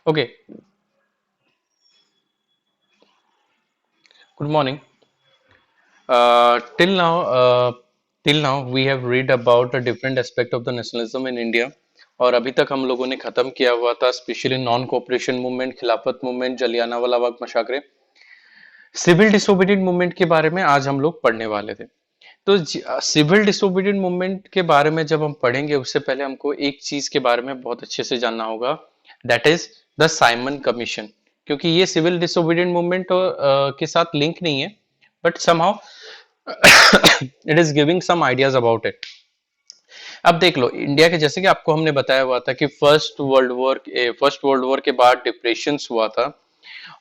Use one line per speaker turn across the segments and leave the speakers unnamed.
Okay, good morning. Till now, we have read about a different aspect of the nationalism in India. और अभी तक हम लोगों ने खत्म किया हुआ था स्पेशली नॉन कोऑपरेशन मूवमेंट, खिलाफत movement, Jallianwala Bagh मशाकरे, civil disobedient movement के बारे में आज हम लोग पढ़ने वाले थे। तो सिविल डिसोबीडिएंट मूवमेंट के बारे में जब हम पढ़ेंगे उससे पहले हमको एक चीज के बारे में बहुत अच्छे से जानना होगा, that is the Simon commission. क्योंकि ये सिविल डिसोबीडिएंट मूवमेंट के साथ लिंक नहीं है, but somehow it is giving some ideas about it. अब देख लो, इंडिया के जैसे कि आपको हमने बताया हुआ था कि फर्स्ट वर्ल्ड वॉर के बाद डिप्रेशन हुआ था।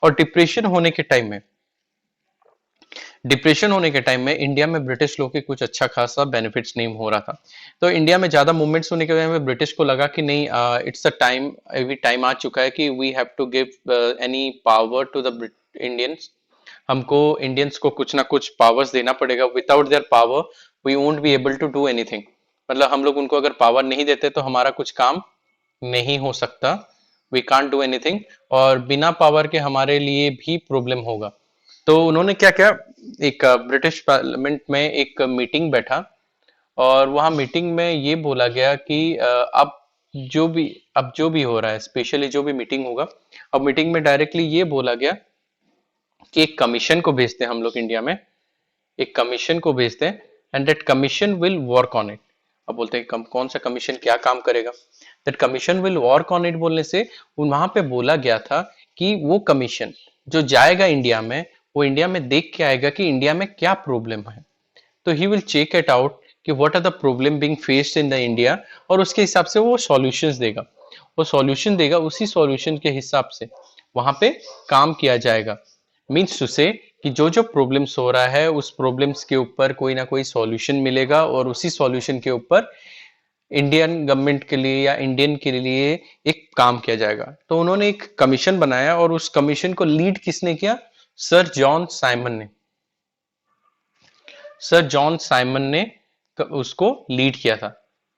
और डिप्रेशन होने के टाइम में इंडिया में ब्रिटिश लोग के कुछ अच्छा खासा बेनिफिट्स नहीं हो रहा था। तो इंडिया में ज्यादा मूवमेंट्स होने के वजह में ब्रिटिश को लगा कि नहीं, इट्स अ टाइम, अभी टाइम आ चुका है कि we have to give any power to the Indians. हमको इंडियंस को कुछ ना कुछ पावर्स देना पड़ेगा। Without their power we won't be able to do anything. मतलब हम लोग उनको अगर पावर नहीं देते तो हमारा कुछ काम नहीं हो सकता। We can't do anything. और बिना पावर के हमारे लिए भी प्रॉब्लम होगा। तो उन्होंने क्या किया, एक ब्रिटिश पार्लियामेंट में एक मीटिंग बैठा। और वहां मीटिंग में ये बोला गया कि जो भी अब जो भी हो रहा है, स्पेशली जो भी मीटिंग होगा, अब मीटिंग में डायरेक्टली ये बोला गया कि एक कमीशन को भेजते हैं हम लोग इंडिया में। एक कमीशन को भेजते हैं and that commission will work on it. अब बोलते हैं कौन सा कमीशन क्या काम करेगा। That commission will work on it बोलने से वहां पे बोला गया था कि वो कमीशन जो जाएगा इंडिया में, वो इंडिया में देख के आएगा कि इंडिया में क्या प्रॉब्लम है। तो he will check it out कि what are the problem being faced in the India, और उसके हिसाब से वो सॉल्यूशंस देगा। वो सॉल्यूशन देगा, उसी सॉल्यूशन के हिसाब से वहां पे काम किया जाएगा। मीन्स टू से कि जो जो प्रॉब्लम्स हो रहा है उस प्रॉब्लम्स के ऊपर कोई ना कोई सॉल्यूशन मिलेगा, और उसी सॉल्यूशन के ऊपर इंडियन गवर्नमेंट के लिए या इंडियन के लिए एक काम किया जाएगा। तो उन्होंने एक कमीशन बनाया, और उस कमीशन को लीड किसने किया? सर जॉन साइमन ने। सर जॉन साइमन ने उसको लीड किया था।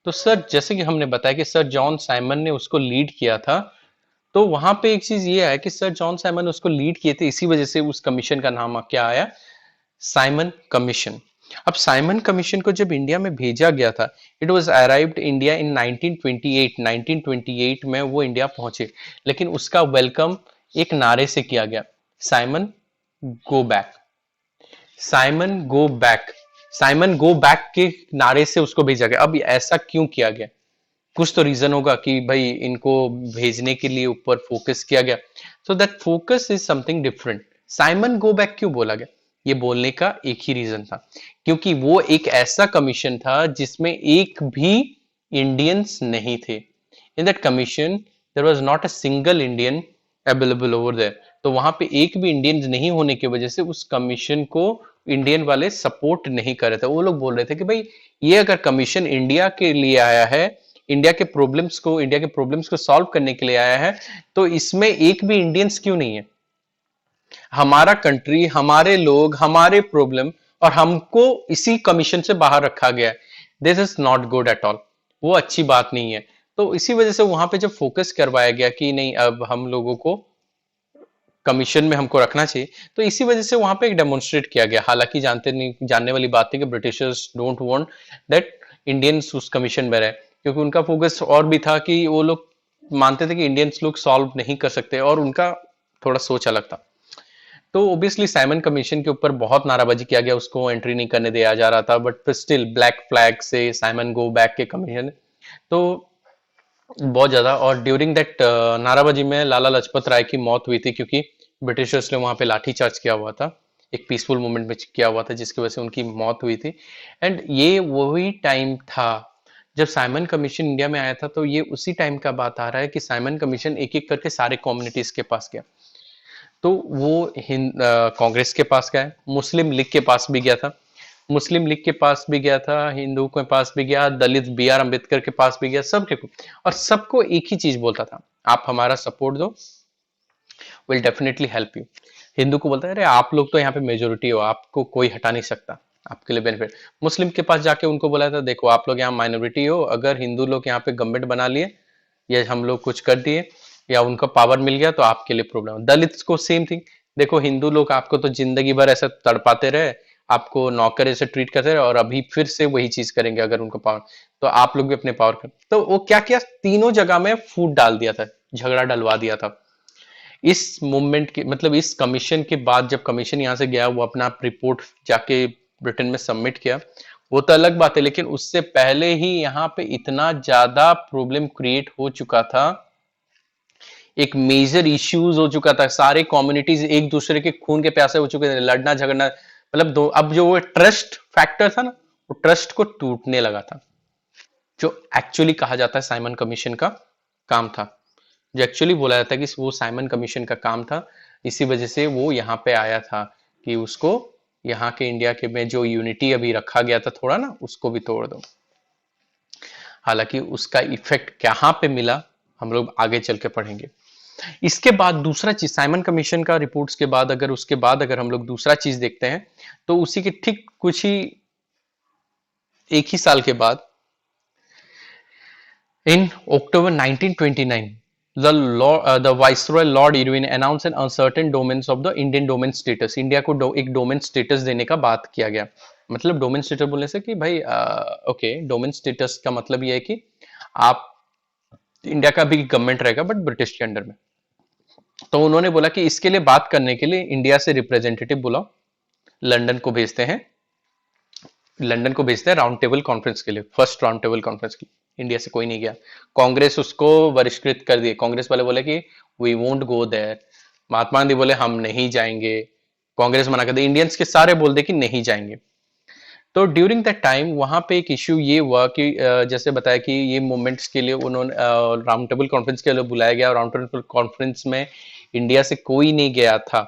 तो सर, जैसे कि हमने बताया कि सर जॉन साइमन ने उसको लीड किया था, तो वहां पे एक चीज ये है कि सर जॉन साइमन उसको लीड किए थे, इसी वजह से उस कमीशन का नाम क्या आया? Simon commission. अब साइमन कमीशन को जब इंडिया में भेजा गया था, it was arrived India in 1928। 1928 में वो इंडिया पहुंचे, लेकिन उसका वेलकम एक नारे से किया गया, Simon go back. Simon go back. Simon go back के नारे से उसको भेजा गया। अब ऐसा क्यों किया गया? कुछ तो रीजन होगा कि भाई इनको भेजने के लिए ऊपर फोकस किया गया। So that focus is something different. Simon go back क्यों बोला गया? ये बोलने का एक ही रीजन था, क्योंकि वो एक ऐसा कमीशन था जिसमें एक भी इंडियंस नहीं थे। In that commission there was not a single Indian available over there. तो वहां पे एक भी इंडियंस नहीं होने की वजह से उस कमीशन को इंडियन वाले सपोर्ट नहीं कर रहे थे। वो लोग बोल रहे थे कि भाई, ये अगर कमीशन इंडिया के लिए आया है, इंडिया के प्रॉब्लम्स को सॉल्व करने के लिए आया है, तो इसमें एक भी इंडियंस क्यों नहीं है? हमारा कंट्री, हमारे लोग, हमारे प्रॉब्लम, और हमको इसी कमीशन से बाहर रखा गया है। This is not good at all. वो अच्छी बात नहीं है। तो इसी वजह से वहां पे जब फोकस करवाया गया कि नहीं, अब हम लोगों को कमीशन में हमको रखना चाहिए, तो इसी वजह से वहां पे एक डेमोन्स्ट्रेट किया गया। हालांकि जानते नहीं जानने वाली बात थी कि Britishers don't want that Indians उस कमीशन में रहे, क्योंकि उनका फोकस और भी था कि वो लोग मानते थे कि इंडियंस लोग सॉल्व नहीं कर सकते, और उनका थोड़ा सोच अलग था। तो ओबियसली साइमन कमीशन के ऊपर बहुत नाराबाजी किया गया, उसको एंट्री नहीं करने दिया जा रहा था, बट स्टिल ब्लैक फ्लैग से साइमन गो बैक के कमीशन। तो बहुत ज्यादा, और ड्यूरिंग दैट नाराबाजी में लाला लाजपत राय की मौत हुई थी, क्योंकि ब्रिटिशर्स ने वहां पे लाठी चार्ज किया हुआ था। एक पीसफुल मूवमेंट में किया हुआ था, जिसकी वजह से उनकी मौत हुई थी। एंड ये वही टाइम था जब साइमन कमीशन इंडिया में आया था। तो ये उसी टाइम का बात आ रहा है कि साइमन कमीशन एक एक करके सारे कम्युनिटीज के पास गया। तो वो कांग्रेस के पास गया, मुस्लिम लीग के पास भी गया था, मुस्लिम लीग के पास भी गया था, हिंदू के पास भी गया, दलित बी आर अम्बेडकर के पास भी गया, सबके। और सबको एक ही चीज बोलता था, आप हमारा सपोर्ट दो, will definitely help you. Hindu को बोलता है, अरे आप लोग तो यहाँ पे मेजोरिटी हो, आपको कोई हटा नहीं सकता, आपके लिए बेनिफिट। मुस्लिम के पास जाके उनको बोला था, देखो आप लोग यहाँ माइनॉरिटी हो, अगर हिंदू लोग यहाँ पे गवर्नमेंट बना लिए या हम लोग कुछ कर दिए, या उनका पावर मिल गया तो आपके लिए प्रॉब्लम। दलित को सेम थिंग, देखो हिंदू लोग आपको तो जिंदगी भर ऐसा तड़पाते रहे, आपको नौकर ऐसे ट्रीट करते रहे, और अभी फिर से वही चीज करेंगे अगर उनको पावर, तो आप लोग भी अपने पावर कर, तो वो क्या किया, तीनों जगह में फूट डाल दिया था, झगड़ा डलवा दिया था। इस मूवमेंट के मतलब इस कमीशन के बाद जब कमीशन यहाँ से गया, वो अपना रिपोर्ट जाके ब्रिटेन में सबमिट किया, वो तो अलग बात है, लेकिन उससे पहले ही यहाँ पे इतना ज्यादा प्रॉब्लम क्रिएट हो चुका था, एक मेजर इश्यूज हो चुका था, सारे कम्युनिटीज एक दूसरे के खून के प्यासे हो चुके थे, लड़ना झगड़ना, मतलब दो, अब जो वो ट्रस्ट फैक्टर था ना, वो ट्रस्ट को टूटने लगा था, जो एक्चुअली कहा जाता है साइमन कमीशन का काम था, जो एक्चुअली बोला जाता है कि वो साइमन कमीशन का काम था। इसी वजह से वो यहाँ पे आया था कि उसको यहाँ के इंडिया के में जो यूनिटी अभी रखा गया था थोड़ा ना, उसको भी तोड़ दो। हालांकि उसका इफेक्ट कहाँ पे मिला हम लोग आगे चल के पढ़ेंगे। इसके बाद दूसरा चीज, साइमन कमीशन का रिपोर्ट्स के बाद अगर उसके बाद अगर हम लोग दूसरा चीज देखते हैं, तो उसी के ठीक कुछ ही एक ही साल के बाद in October 1929, the Viceroy Lord Irwin announced an uncertain domains of the Indian domain status. India को एक डोमेन स्टेटस देने का बात किया गया। मतलब डोमेन स्टेटस बोलने से कि भाई ओके, डोमेन स्टेटस का मतलब ये है कि आप इंडिया का भी गवर्नमेंट रहेगा बट ब्रिटिश के अंडर में। तो उन्होंने बोला कि इसके लिए बात करने के लिए इंडिया से रिप्रेजेंटेटिव बुलाओ, लंदन को भेजते हैं, लंदन को भेजते हैं राउंड टेबल कॉन्फ्रेंस के लिए, फर्स्ट राउंड टेबल कॉन्फ्रेंस की। इंडिया से कोई नहीं गया, कांग्रेस उसको बहिष्कृत कर दिए, कांग्रेस वाले बोले कि we won't go there, Mahatma Gandhi बोले हम नहीं जाएंगे, कांग्रेस मना कर दी, इंडियंस के सारे बोल दे कि नहीं जाएंगे। तो ड्यूरिंग दैट टाइम वहां पे एक इश्यू ये हुआ कि जैसे बताया कि ये मूवमेंट्स के लिए उन्होंने राउंड टेबल कॉन्फ्रेंस के लिए बुलाया गया, राउंड टेबल कॉन्फ्रेंस में इंडिया से कोई नहीं गया था,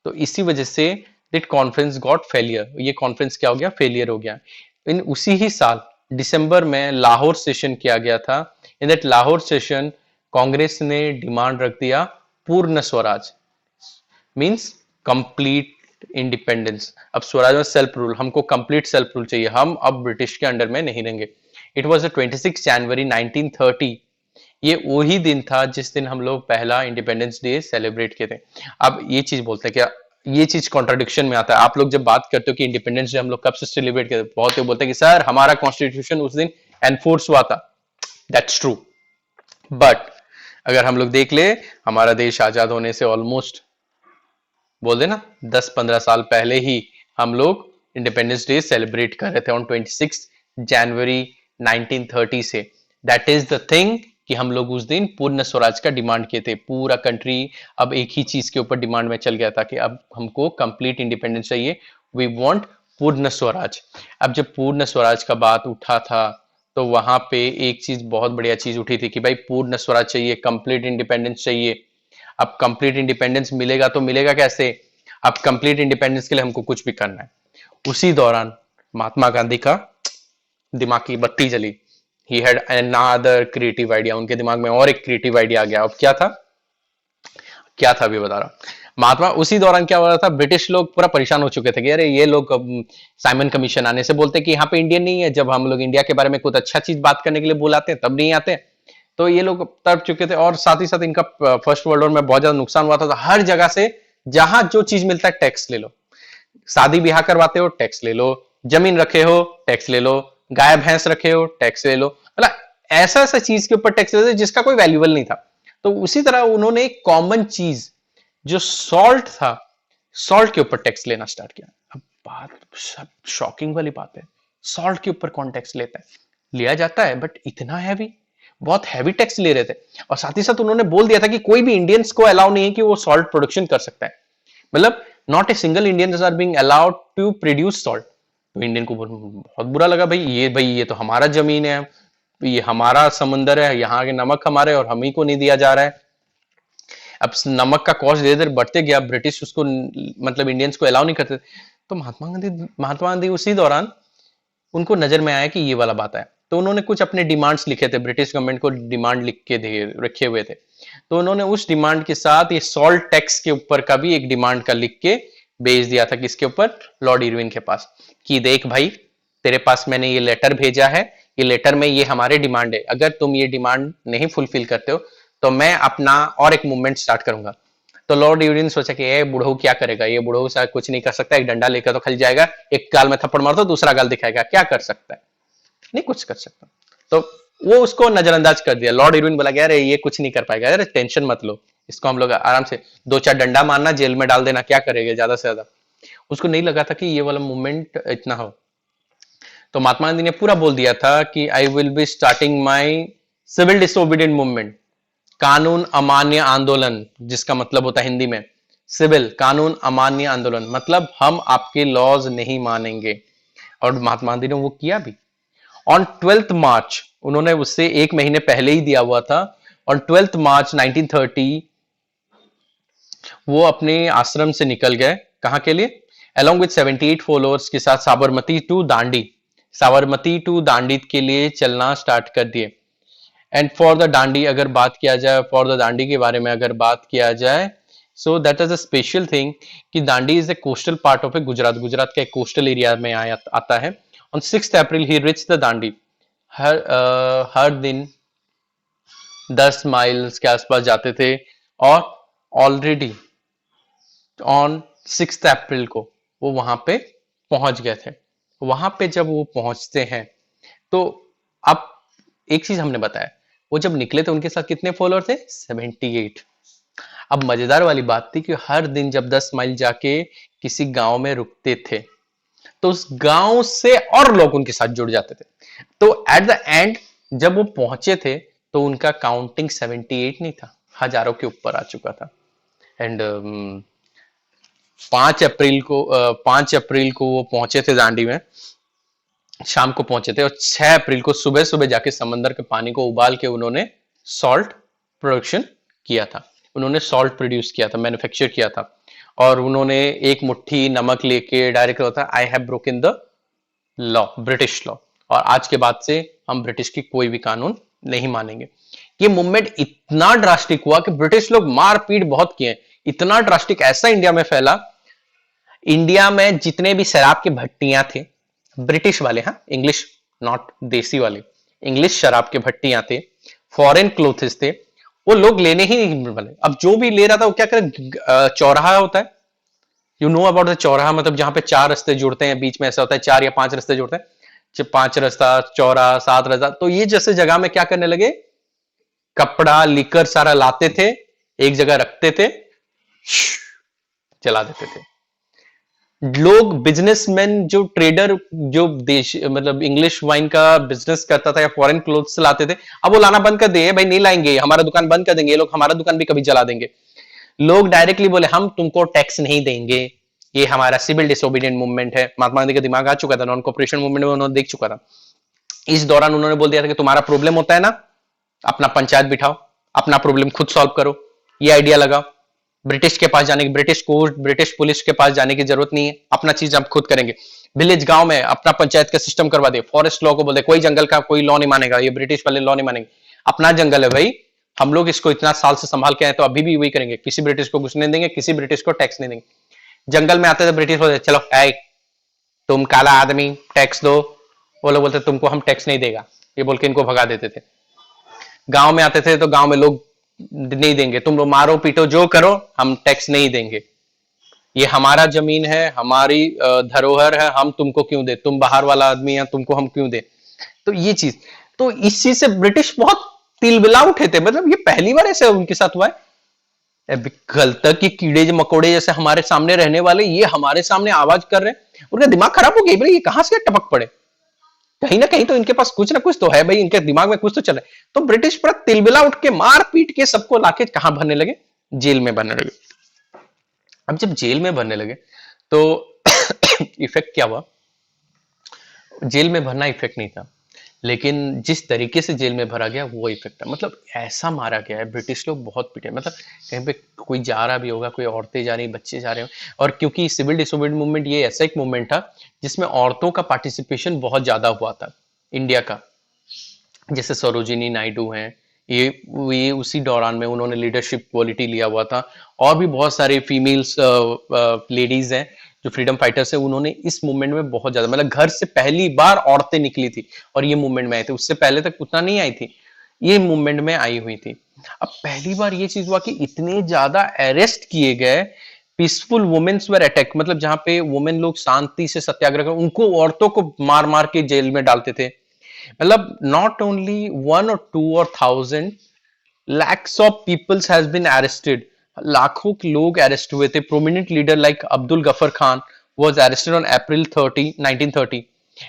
तो इसी वजह say that conference got failure, ये कॉन्फ्रेंस क्या हो गया, फेलियर हो गया। इन उसी ही साल दिसंबर में लाहौर सेशन किया गया था। In that Lahore session Congress ने डिमांड रख दिया पूर्ण स्वराज, मींस कंप्लीट इंडिपेंडेंस। अब स्वराज में सेल्फ रूल, हमको कंप्लीट सेल्फ रूल चाहिए, हम अब ब्रिटिश के अंडर में नहीं रहेंगे। इट वॉज 26 जनवरी 1930, ये वही दिन था जिस दिन हम लोग पहला इंडिपेंडेंस डे सेलिब्रेट किए थे। अब ये चीज बोलते हैं क्या, ये चीज कॉन्ट्रडिक्शन में आता है, आप लोग जब बात करते हो कि इंडिपेंडेंस डे हम लोग कब से सेलिब्रेट करते, बहुत लोग बोलते हैं कि सर हमारा कॉन्स्टिट्यूशन उस दिन एनफोर्स हुआ था, दैट्स ट्रू, बट अगर हम लोग देख ले, हमारा देश आजाद होने से ऑलमोस्ट बोल देना 10-15 साल पहले ही हम लोग इंडिपेंडेंस डे सेलिब्रेट कर रहे थे ऑन 26 जनवरी 1930 से। दैट इज द थिंग कि हम लोग उस दिन पूर्ण स्वराज का डिमांड किए थे, पूरा कंट्री अब एक ही चीज के ऊपर डिमांड में चल गया था कि अब हमको कंप्लीट इंडिपेंडेंस चाहिए, वी वांट पूर्ण स्वराज। अब जब पूर्ण स्वराज का बात उठा था तो वहां पे एक चीज बहुत बढ़िया चीज उठी थी कि भाई पूर्ण स्वराज चाहिए, कंप्लीट इंडिपेंडेंस चाहिए। अब कंप्लीट इंडिपेंडेंस मिलेगा तो मिलेगा कैसे, अब कंप्लीट इंडिपेंडेंस के लिए हमको कुछ भी करना है। उसी दौरान महात्मा गांधी का दिमाग की बत्ती जली, he had another creative idea, उनके दिमाग में और एक क्रिएटिव आइडिया आ गया। अब क्या था, क्या था अभी बता रहा महात्मा, उसी दौरान क्या हो रहा था, ब्रिटिश लोग पूरा परेशान हो चुके थे कि अरे ये लोग साइमन कमीशन आने से बोलते कि यहाँ पे इंडियन नहीं है, जब हम लोग इंडिया के बारे में कुछ अच्छा चीज बात करने के लिए बुलाते हैं तब नहीं आते। तो ये लोग तड़प चुके थे, और साथ ही साथ इनका फर्स्ट वर्ल्ड वॉर में बहुत ज्यादा नुकसान हुआ था, तो हर जगह से जहां जो चीज मिलता है टैक्स ले लो, शादी ब्याह करवाते हो टैक्स ले लो, जमीन रखे हो टैक्स ले लो, गाय भैंस रखे हो टैक्स ले लो, मतलब ऐसा ऐसा चीज के ऊपर टैक्स ले लो जिसका कोई वैल्यूबल नहीं था। तो उसी तरह उन्होंने एक कॉमन चीज जो सॉल्ट था, सॉल्ट के ऊपर टैक्स लेना स्टार्ट किया। अब बात सब शॉकिंग वाली बात है, सॉल्ट के ऊपर कौन टैक्स लेता है, लिया जाता है बट इतना हैवी, बहुत हैवी टैक्स ले रहे थे। और साथ ही साथ उन्होंने बोल दिया था कि कोई भी इंडियंस को अलाउ नहीं है कि वो सॉल्ट प्रोडक्शन कर सकता है, मतलब not a single Indians are being allowed to produce salt. तो इंडियन को बहुत बुरा लगा, भाई ये तो हमारा जमीन है, ये हमारा समंदर है, यहाँ के नमक हमारे और हम ही को नहीं दिया जा रहा है। अब नमक का कॉस्ट धीरे धीरे बढ़ते गया, ब्रिटिश उसको मतलब इंडियंस को अलाउ नहीं करते। तो महात्मा गांधी उसी दौरान उनको नजर में आया कि ये वाला बात है, तो उन्होंने कुछ अपने डिमांड्स लिखे थे, ब्रिटिश गवर्नमेंट को डिमांड लिख के रखे हुए थे। तो उन्होंने उस डिमांड के साथ ये सॉल्ट टैक्स के ऊपर का भी एक डिमांड का लिख के भेज दिया था, किसके ऊपर, लॉर्ड इरविन के पास, कि देख भाई तेरे पास मैंने ये लेटर भेजा है, ये लेटर में ये हमारे डिमांड है, अगर तुम ये डिमांड नहीं फुलफिल करते हो तो मैं अपना और एक मूवमेंट स्टार्ट करूंगा। तो लॉर्ड यूरिन ने सोचा कि ये बुढ़ऊ क्या करेगा, ये बुढ़ऊ शायद कुछ नहीं कर सकता, एक डंडा लेकर तो खाली जाएगा, एक गाल में थप्पड़ मार दो दूसरा गाल दिखाएगा, क्या कर सकता है, नहीं कुछ कर सकता। तो वो उसको नजरअंदाज कर दिया। लॉर्ड इरविन बोला, अरे ये कुछ नहीं कर पाएगा, अरे टेंशन मत लो, इसको हम लोग आराम से दो चार डंडा मारना, जेल में डाल देना, क्या करेगा ज्यादा से ज्यादा। उसको नहीं लगा था कि ये वाला मूवमेंट इतना हो। तो महात्मा गांधी ने पूरा बोल दिया था कि I will be starting my civil disobedient movement, कानून अमान्य आंदोलन, जिसका मतलब होता है हिंदी में सिविल कानून अमान्य आंदोलन, मतलब हम आपके लॉज नहीं मानेंगे। और महात्मा गांधी ने वो किया भी। ऑन 12th मार्च, उन्होंने उससे एक महीने पहले ही दिया हुआ था, ऑन 12th मार्च 1930 वो अपने आश्रम से निकल गए, कहां के लिए, along with 78 फॉलोअर्स के साथ साबरमती टू दांडी के लिए चलना स्टार्ट कर दिए। एंड फॉर द दांडी अगर बात किया जाए, फॉर द दांडी के बारे में अगर बात किया जाए, so that is a special thing कि Dandi is a coastal part of a Gujarat का एक कोस्टल एरिया में आता है। On 6th April he reach the Dandi, हर दिन 10 माइल्स के आसपास जाते थे, और ऑलरेडी ऑन 6th अप्रैल को वो वहां पे पहुंच गए थे। वहां पे जब वो पहुंचते हैं तो अब एक चीज हमने बताया, वो जब निकले थे उनके साथ कितने फॉलोअर थे, 78। अब मजेदार वाली बात थी कि हर दिन जब 10 माइल जाके किसी गांव में रुकते थे तो उस गांव से और लोग उनके साथ जुड़ जाते थे। तो एट द एंड जब वो पहुंचे थे तो उनका काउंटिंग 78 नहीं था, हजारों के ऊपर आ चुका था। एंड 5 अप्रैल को वो पहुंचे थे दांडी में, शाम को पहुंचे थे, और 6 अप्रैल को सुबह सुबह जाके समंदर के पानी को उबाल के उन्होंने सॉल्ट प्रोडक्शन किया था, उन्होंने सॉल्ट प्रोड्यूस किया था, मैन्युफैक्चर किया था। और उन्होंने एक मुट्ठी नमक लेके डायरेक्ट होता, I have broken the law, British law, और आज के बाद से हम ब्रिटिश की कोई भी कानून नहीं मानेंगे। ये मूवमेंट इतना ड्रास्टिक हुआ कि ब्रिटिश लोग मारपीट बहुत किए, इतना ड्रास्टिक ऐसा इंडिया में फैला, इंडिया में जितने भी शराब की भट्टियां थे, ब्रिटिश वाले, हाँ इंग्लिश नॉट देसी वाले, इंग्लिश शराब के भट्टियां थे, फॉरेन क्लोथ्स थे, वो लोग लेने ही नहीं वाले। अब जो भी ले रहा था वो क्या करे, चौराहा होता है, यू नो अबाउट द चौराहा, मतलब जहां पे 4 रास्ते जुड़ते हैं, बीच में ऐसा होता है 4 या 5 रास्ते जुड़ते हैं, 5 रास्ता, चौराहा, 7 रास्ता। तो ये जैसे जगह में क्या करने लगे, कपड़ा लिकर सारा लाते थे, एक जगह रखते थे, चला देते थे। लोग बिजनेसमैन, जो ट्रेडर, जो देश मतलब इंग्लिश वाइन का बिजनेस करता था या फॉरेन क्लोथ्स लाते थे, अब वो लाना बंद कर दिए, भाई नहीं लाएंगे, हमारा दुकान बंद कर देंगे, ये लोग हमारा दुकान भी कभी जला देंगे। लोग डायरेक्टली बोले हम तुमको टैक्स नहीं देंगे, ये हमारा सिविल डिसोबीडियंट मूवमेंट है। महात्मा गांधी का दिमाग आ चुका था, नॉन कॉपरेशन मूवमेंट में उन्होंने देख चुका था। इस दौरान उन्होंने बोल दिया था कि तुम्हारा प्रॉब्लम होता है ना, अपना पंचायत बिठाओ, अपना प्रॉब्लम खुद सॉल्व करो, ये आइडिया लगाओ, ब्रिटिश के पास जाने की, ब्रिटिश कोर्ट, ब्रिटिश पुलिस के पास जाने की जरूरत नहीं है, अपना चीज आप खुद करेंगे। विलेज गांव में अपना पंचायत का सिस्टम करवा दे, फॉरेस्ट लॉ को बोल दे, कोई जंगल का कोई लॉ नहीं मानेगा, ये ब्रिटिश वाले लॉ नहीं मानेंगे, अपना जंगल है भाई, हम लोग इसको इतना साल से संभाल के आए तो अभी भी वही करेंगे, किसी ब्रिटिश को घुसने देंगे, किसी ब्रिटिश को टैक्स नहीं देंगे। जंगल में आते थे ब्रिटिश बोलते, चलो ऐ तुम काला आदमी टैक्स दो, वो लोग बोलते तुमको हम टैक्स नहीं देगा, ये बोल के इनको भगा देते थे। गांव में आते थे तो गांव में लोग नहीं देंगे, तुम लोग मारो पीटो जो करो, हम टैक्स नहीं देंगे, ये हमारा जमीन है, हमारी धरोहर है, हम तुमको क्यों दे, तुम बाहर वाला आदमी है, तुमको हम क्यों दे। तो ये चीज, तो इस चीज से ब्रिटिश बहुत तिलबिला उठे थे, मतलब ये पहली बार ऐसे उनके साथ हुआ है। कल तक ये कीड़े मकोड़े जैसे हमारे सामने रहने वाले, ये हमारे सामने आवाज कर रहे हैं, उनका दिमाग खराब हो गया, ये कहां से टपक पड़े, कहीं ना कहीं तो इनके पास कुछ ना कुछ तो है भाई, इनके दिमाग में कुछ तो चल रहा है। तो ब्रिटिश पर तिलबिला उठ के मार पीट के सबको लाके कहां भरने लगे, जेल में भरने लगे। अब जब जेल में भरने लगे तो इफेक्ट क्या हुआ, जेल में भरना इफेक्ट नहीं था, लेकिन जिस तरीके से जेल में भरा गया वो इफेक्ट है। मतलब ऐसा मारा गया है, ब्रिटिश लोग बहुत पिटे, मतलब कहीं पे कोई जा रहा भी होगा, कोई औरतें जा रही, बच्चे जा रहे हो। और क्योंकि सिविल डिसोबीडियंट मूवमेंट ये ऐसा एक मूवमेंट था जिसमें औरतों का पार्टिसिपेशन बहुत ज्यादा हुआ था इंडिया का, जैसे सरोजिनी नायडू हैं, ये उसी दौरान में उन्होंने लीडरशिप क्वालिटी लिया हुआ था, और भी बहुत सारे फीमेल्स लेडीज हैं जो फ्रीडम फाइटर्स है, उन्होंने इस मूवमेंट में बहुत ज्यादा, मतलब घर से पहली बार औरतें निकली थी और ये मूवमेंट में आई थी, उससे पहले तक उतना नहीं आई थी। ये मूवमेंट में आई हुई थी। अब पहली बार ये चीज हुआ कि इतने ज्यादा अरेस्ट किए गए, पीसफुल वुमेन्स वर अटैक, मतलब जहां पे वुमेन लोग शांति से सत्याग्रह कर, उनको औरतों को मार मार के जेल में डालते थे। मतलब नॉट ओनली वन और टू और thousand, lakhs of peoples has been arrested, लाखों के लोग अरेस्ट हुए थे। Prominent leader like Abdul Ghaffar Khan was arrested on April 30 1930।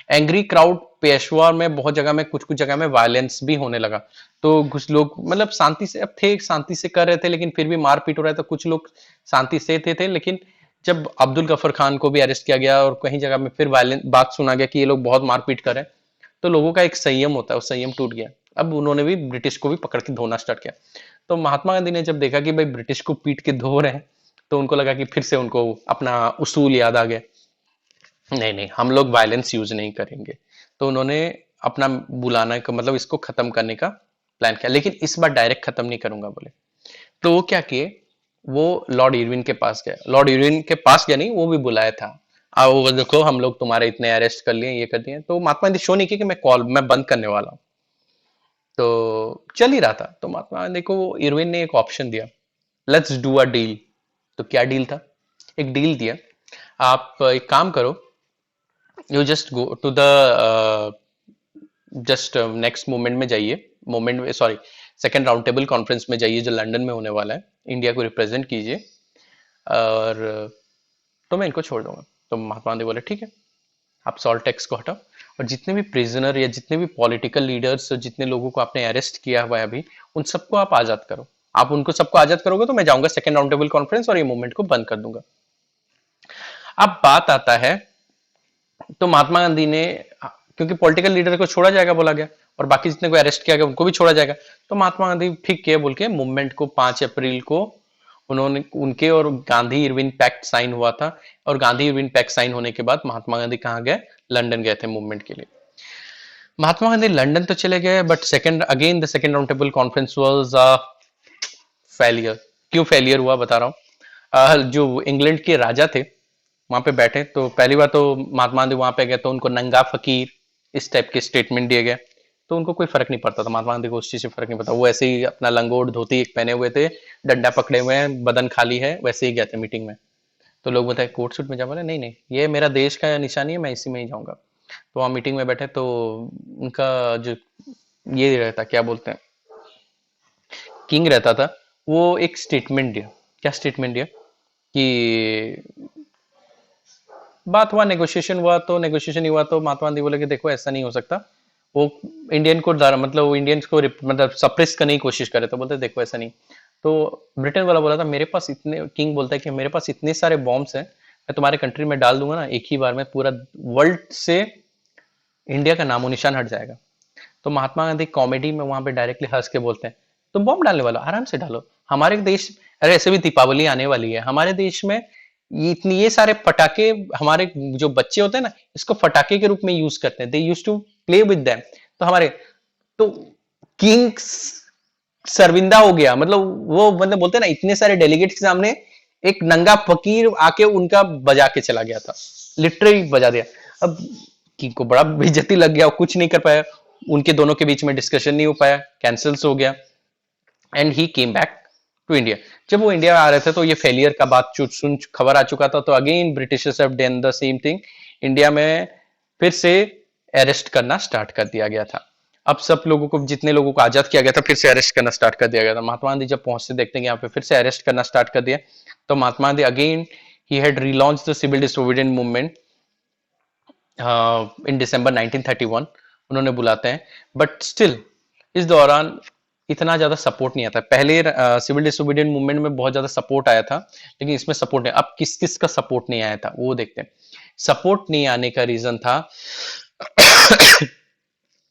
Angry crowd, Peshawar में बहुत जगह में, कुछ कुछ जगह में वायलेंस भी होने लगा। तो कुछ लोग मतलब शांति से अब थे, शांति से कर रहे थे, लेकिन फिर भी मारपीट हो रहा है, तो कुछ लोग शांति से थे लेकिन जब अब्दुल गफर खान को भी अरेस्ट किया गया और कहीं जगह में फिर वायलेंस बात सुना गया कि ये लोग बहुत मारपीट कर रहे हैं, तो लोगों का एक संयम होता है, वो संयम टूट गया। अब उन्होंने भी ब्रिटिश को भी पकड़ के धोना स्टार्ट किया। तो महात्मा गांधी ने जब देखा कि भाई ब्रिटिश को पीट के धो रहे हैं, तो उनको लगा कि फिर से उनको अपना उसूल याद आ गया, नहीं नहीं हम लोग वायलेंस यूज नहीं करेंगे। तो उन्होंने अपना बुलाना का मतलब इसको खत्म करने का प्लान किया, लेकिन इस बार डायरेक्ट खत्म नहीं करूंगा बोले। तो वो क्या किए, वो लॉर्ड इरविन के पास गया, लॉर्ड इरविन के पास गया नहीं, वो भी बुलाया था, आओ देखो हम लोग तुम्हारे इतने अरेस्ट कर लिए, ये कर दिए। तो महात्मा गांधी शो नहीं किया कि मैं बंद करने वाला हूँ, तो चल ही रहा था। तो महात्मा गांधी को इरविन ने एक ऑप्शन दिया, लेट्स डू अ डील। तो क्या डील था, एक डील दिया, आप एक काम करो, you just go to the just next movement में जाइए, मूवमेंट में sorry second round table conference में जाइए जो लंदन में होने वाला है, इंडिया को रिप्रेजेंट कीजिए, और तो मैं इनको छोड़ दूंगा। तो महात्मा गांधी बोले ठीक है, आप सॉल्ट टैक्स को हटाओ, और जितने भी प्रिजनर या जितने भी पॉलिटिकल लीडर्स, जितने लोगों को आपने अरेस्ट किया हुआ है अभी, उन सबको आप आजाद करो। आप उनको सबको आजाद करोगे तो मैं जाऊंगा सेकेंड राउंड टेबल कॉन्फ्रेंस और ये मूवमेंट को बंद कर दूंगा। अब बात आता है, तो महात्मा गांधी ने, क्योंकि पॉलिटिकल लीडर को छोड़ा जाएगा बोला गया, और बाकी जितने को अरेस्ट किया गया उनको भी छोड़ा जाएगा, तो महात्मा गांधी ठीक किया बोल के मूवमेंट को 5 अप्रैल को उन्होंने, उनके और गांधी इरविन पैक्ट साइन हुआ था, और गांधी इरविन पैक्ट साइन होने के बाद महात्मा गांधी कहाँ गए, लंदन गए थे मूवमेंट के लिए। महात्मा गांधी लंदन तो चले गए, but the second round table conference was failure. क्यों फेलियर हुआ बता रहा हूँ। जो इंग्लैंड के राजा थे वहां पे बैठे, तो पहली बार तो महात्मा गांधी वहां पे गए तो उनको नंगा फकीर इस टाइप के स्टेटमेंट दिए गए, तो उनको कोई फर्क नहीं पड़ता था, महात्मा गांधी को उस चीज से फर्क नहीं पड़ता, वो ऐसे ही अपना लंगोट धोती एक पहने हुए थे, डंडा पकड़े हुए हैं, बदन खाली है, वैसे ही गए थे मीटिंग में। तो लोग बताए कोट सूट में जा, बोले नहीं नहीं ये मेरा देश का निशानी है, मैं इसी में ही जाऊंगा। तो वहां मीटिंग में बैठे, तो उनका जो ये रहता क्या बोलते हैं, किंग रहता था, वो एक स्टेटमेंट दिया। क्या स्टेटमेंट दिया कि बात हुआ, नेगोशिएशन हुआ, तो नेगोशिएशन ही हुआ, तो महात्मा गांधी बोले कि देखो ऐसा नहीं हो सकता, वो इंडियन को मतलब वो इंडियंस को मतलब सप्रेस करने की कोशिश करे, तो बोलते देखो ऐसा नहीं। तो ब्रिटेन वाला बोला था मेरे पास इतने, किंग बोलता है कि मेरे पास इतने सारे बॉम्ब्स हैं, मैं तुम्हारे कंट्री में डाल दूंगा ना एक ही बार में, पूरा वर्ल्ड से इंडिया का नामो निशान हट जाएगा। तो महात्मा गांधी कॉमेडी में वहां पे डायरेक्टली हंस के बोलते हैं तुम बॉम्ब डालने वाला, आराम से डालो, हमारे देश, अरे ऐसे भी दीपावली आने वाली है, हमारे देश में ये सारे पटाखे, हमारे जो बच्चे होते हैं ना इसको पटाखे के रूप में यूज करते हैं, they use to play with them. तो हमारे, तो किंग शर्मिंदा हो गया, मतलब वो मतलब बोलते हैं ना इतने सारे डेलीगेट्स के सामने एक नंगा फकीर आके उनका बजा के चला गया था, लिटरली बजा दिया। अब किंग को बड़ा बेइज्जती लग गया, कुछ नहीं कर पाया, उनके दोनों के बीच में डिस्कशन नहीं हो पाया, कैंसिल्स हो गया, and he came back to India. जब वो इंडिया आ रहे थे तो ये फेलियर का बात सुन खबर आ चुका था, तो again Britishers have done the same thing, India में फिर से अरेस्ट करना स्टार्ट कर दिया गया था। अब सब लोगों को, जितने लोगों को आजाद किया गया था, फिर से अरेस्ट करना स्टार्ट कर दिया गया था। महात्मा गांधी जब पहुंचते देखते हैं यहाँ पे फिर से अरेस्ट करना स्टार्ट कर दिया, तो Mahatma Gandhi again he had relaunch the civil disobedient movement in December 1931 उन्होंने बुलाते हैं, बट स्टिल इस दौरान इतना ज्यादा सपोर्ट नहीं आता। पहले सिविल डिसोबीडियंट मूवमेंट में बहुत ज्यादा सपोर्ट आया था, लेकिन इसमें सपोर्ट नहीं। अब किस किस का सपोर्ट नहीं आया था वो देखते हैं। सपोर्ट नहीं आने का रीजन था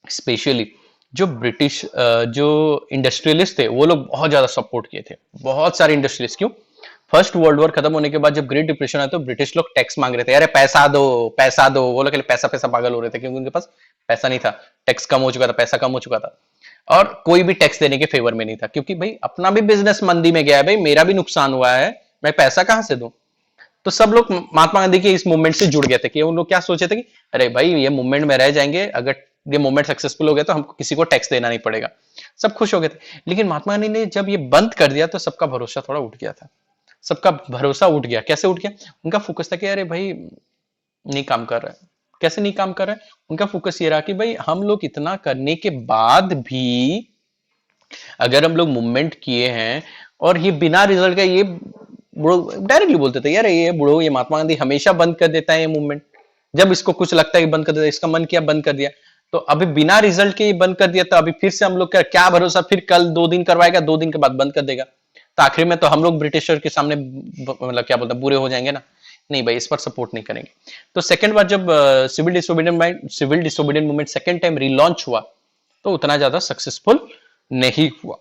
स्पेशली जो ब्रिटिश जो इंडस्ट्रियलिस्ट थे वो लोग बहुत ज्यादा सपोर्ट किए थे, बहुत सारे इंडस्ट्रियलिस्ट। क्यों, फर्स्ट वर्ल्ड वॉर खत्म होने के बाद जब ग्रेट डिप्रेशन आया तो ब्रिटिश लोग टैक्स मांग रहे थे, अरे पैसा दो पैसा दो, वो लोग पैसा पैसा पागल हो रहे थे, क्योंकि उनके पास पैसा नहीं था, टैक्स कम हो चुका था, पैसा कम हो चुका था, और कोई भी टैक्स देने के फेवर में नहीं था, क्योंकि भाई अपना भी बिजनेस मंदी में गया है, भाई मेरा भी नुकसान हुआ है, मैं पैसा कहां से दूं। तो सब लोग महात्मा गांधी के इस मूवमेंट से जुड़ गए थे, कि उन लोग क्या सोचे थे कि अरे भाई ये मूवमेंट में रह जाएंगे, अगर ये मूवमेंट सक्सेसफुल हो गया तो हमको किसी को टैक्स देना नहीं पड़ेगा। सब खुश हो गए थे। लेकिन महात्मा गांधी ने जब ये बंद कर दिया तो सबका भरोसा थोड़ा उठ गया था, सबका भरोसा उठ गया। कैसे उठ गया? उनका फोकस था कि अरे भाई नहीं काम कर रहा है। कैसे नहीं काम कर रहा है? उनका फोकस ये रहा कि भाई हम लोग इतना करने के बाद भी अगर हम लोग मूवमेंट किए हैं और ये बिना रिजल्ट का, ये बुढ़ो डायरेक्टली बोलते थे यार ये बुढ़ो, ये महात्मा गांधी हमेशा बंद कर देता है ये मूवमेंट, जब इसको कुछ लगता है कि बंद कर देता है, इसका मन किया बंद कर दिया। तो अभी बिना रिजल्ट के ये बंद कर दिया, तो अभी फिर से हम लोग का क्या भरोसा, फिर कल 2 दिन करवाएगा, 2 दिन के बाद बंद कर देगा, तो आखिर में तो हम लोग ब्रिटिशर के सामने मतलब क्या बोलते हैं, बुरे हो जाएंगे ना। नहीं भाई, इस पर सपोर्ट नहीं करेंगे। तो सेकंड बार जब civil disobedient movement second time relaunch हुआ, तो उतना ज्यादा सक्सेसफुल नहीं हुआ।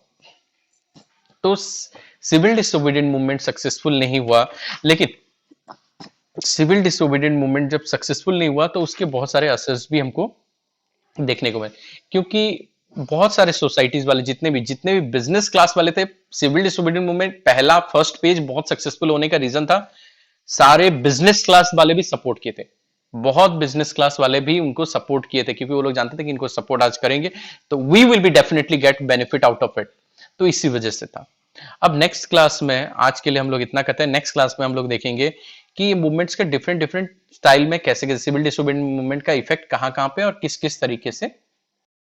तो सिविल डिसोबीडियंट मूवमेंट सक्सेसफुल नहीं हुआ। लेकिन सिविल डिसोबीडियंट मूवमेंट जब सक्सेसफुल नहीं हुआ, तो उसके बहुत सारे असर्स भी हमको देखने को मिले। क्योंकि बहुत सारे सोसाइटीज वाले जितने भी बिजनेस क्लास वाले थे, सिविल डिसोबीडियंट मूवमेंट पहला फर्स्ट पेज बहुत सक्सेसफुल होने का रीजन था, सारे बिजनेस क्लास वाले भी सपोर्ट किए थे। बहुत बिजनेस क्लास वाले भी उनको सपोर्ट किए थे, क्योंकि वो लोग जानते थे कि इनको सपोर्ट आज करेंगे तो we will be definitely get benefit out of it. तो इसी वजह से था। अब नेक्स्ट क्लास में, आज के लिए हम लोग इतना करते हैं, नेक्स्ट क्लास में हम लोग देखेंगे कि मूवमेंट्स के डिफरेंट डिफरेंट स्टाइल में कैसे कैसे सिविल डिसोबीडियंट मूवमेंट का इफेक्ट कहां कहां पे और किस किस तरीके से